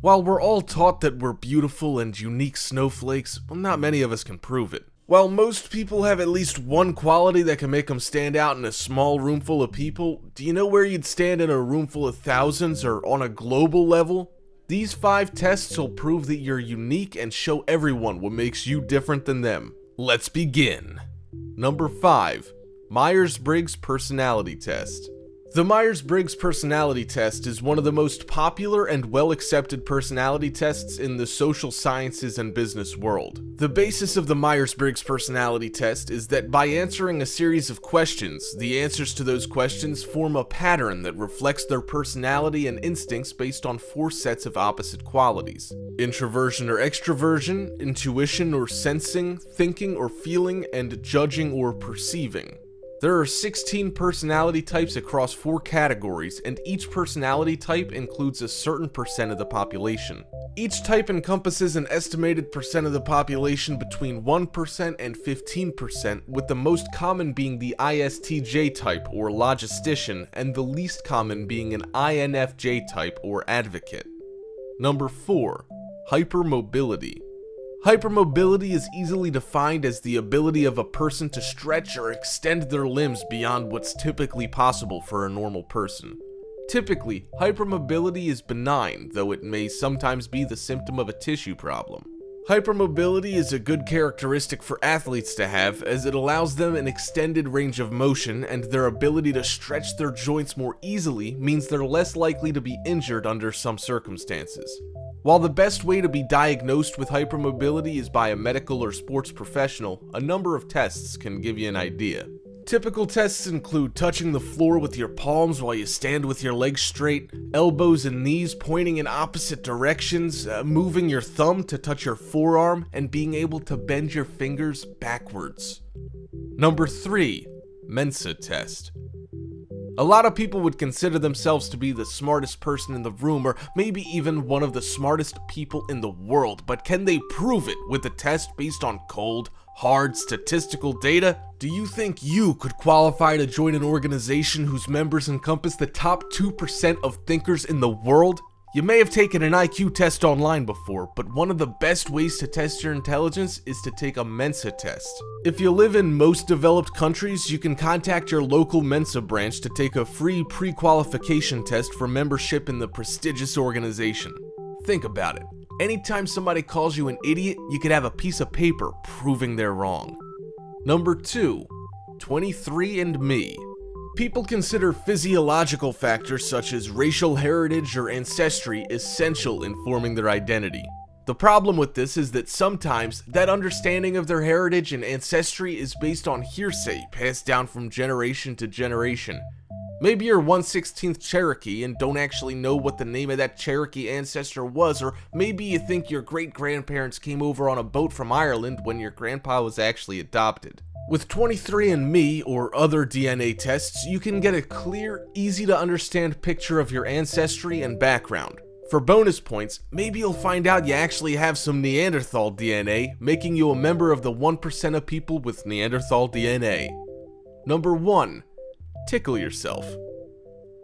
While we're all taught that we're beautiful and unique snowflakes, well, not many of us can prove it. While most people have at least one quality that can make them stand out in a small room full of people, do you know where you'd stand in a room full of thousands or on a global level? These 5 tests will prove that you're unique and show everyone what makes you different than them. Let's begin. Number 5. Myers-Briggs Personality Test. The Myers-Briggs Personality Test is one of the most popular and well-accepted personality tests in the social sciences and business world. The basis of the Myers-Briggs Personality Test is that by answering a series of questions, the answers to those questions form a pattern that reflects their personality and instincts based on 4 sets of opposite qualities: introversion or extraversion, intuition or sensing, thinking or feeling, and judging or perceiving. There are 16 personality types across 4 categories, and each personality type includes a certain percent of the population. Each type encompasses an estimated percent of the population between 1% and 15%, with the most common being the ISTJ type or Logistician, and the least common being an INFJ type or Advocate. Number 4. Hypermobility. Hypermobility is easily defined as the ability of a person to stretch or extend their limbs beyond what's typically possible for a normal person. Typically, hypermobility is benign, though it may sometimes be the symptom of a tissue problem. Hypermobility is a good characteristic for athletes to have, as it allows them an extended range of motion, and their ability to stretch their joints more easily means they're less likely to be injured under some circumstances. While the best way to be diagnosed with hypermobility is by a medical or sports professional, a number of tests can give you an idea. Typical tests include touching the floor with your palms while you stand with your legs straight, elbows and knees pointing in opposite directions, moving your thumb to touch your forearm, and being able to bend your fingers backwards. Number 3. Mensa Test. A lot of people would consider themselves to be the smartest person in the room, or maybe even one of the smartest people in the world, but can they prove it with a test based on cold, hard statistical data? Do you think you could qualify to join an organization whose members encompass the top 2% of thinkers in the world? You may have taken an IQ test online before, but one of the best ways to test your intelligence is to take a Mensa test. If you live in most developed countries, you can contact your local Mensa branch to take a free pre-qualification test for membership in the prestigious organization. Think about it. Anytime somebody calls you an idiot, you could have a piece of paper proving they're wrong. Number 2. 23andMe. People consider physiological factors such as racial heritage or ancestry essential in forming their identity. The problem with this is that sometimes that understanding of their heritage and ancestry is based on hearsay passed down from generation to generation. Maybe you're 1/16th Cherokee and don't actually know what the name of that Cherokee ancestor was, or maybe you think your great-grandparents came over on a boat from Ireland when your grandpa was actually adopted. With 23andMe or other DNA tests, you can get a clear, easy-to-understand picture of your ancestry and background. For bonus points, maybe you'll find out you actually have some Neanderthal DNA, making you a member of the 1% of people with Neanderthal DNA. Number 1. Tickle Yourself.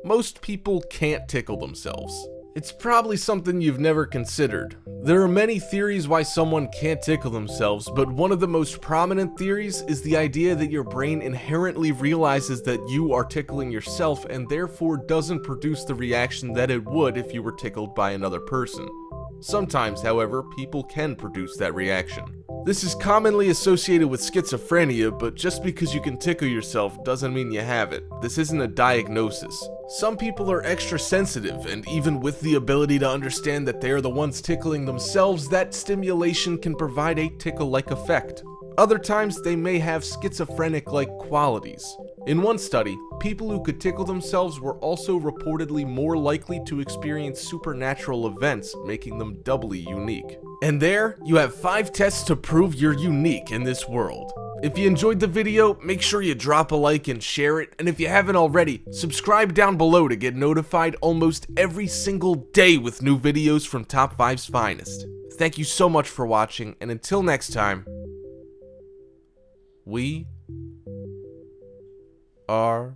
Most people can't tickle themselves. It's probably something you've never considered. There are many theories why someone can't tickle themselves, but one of the most prominent theories is the idea that your brain inherently realizes that you are tickling yourself and therefore doesn't produce the reaction that it would if you were tickled by another person. Sometimes, however, people can produce that reaction. This is commonly associated with schizophrenia, but just because you can tickle yourself doesn't mean you have it. This isn't a diagnosis. Some people are extra sensitive, and even with the ability to understand that they are the ones tickling themselves, that stimulation can provide a tickle-like effect. Other times, they may have schizophrenic-like qualities. In one study, people who could tickle themselves were also reportedly more likely to experience supernatural events, making them doubly unique. And there, you have 5 tests to prove you're unique in this world. If you enjoyed the video, make sure you drop a like and share it, and if you haven't already, subscribe down below to get notified almost every single day with new videos from Top 5's finest. Thank you so much for watching, and until next time, we are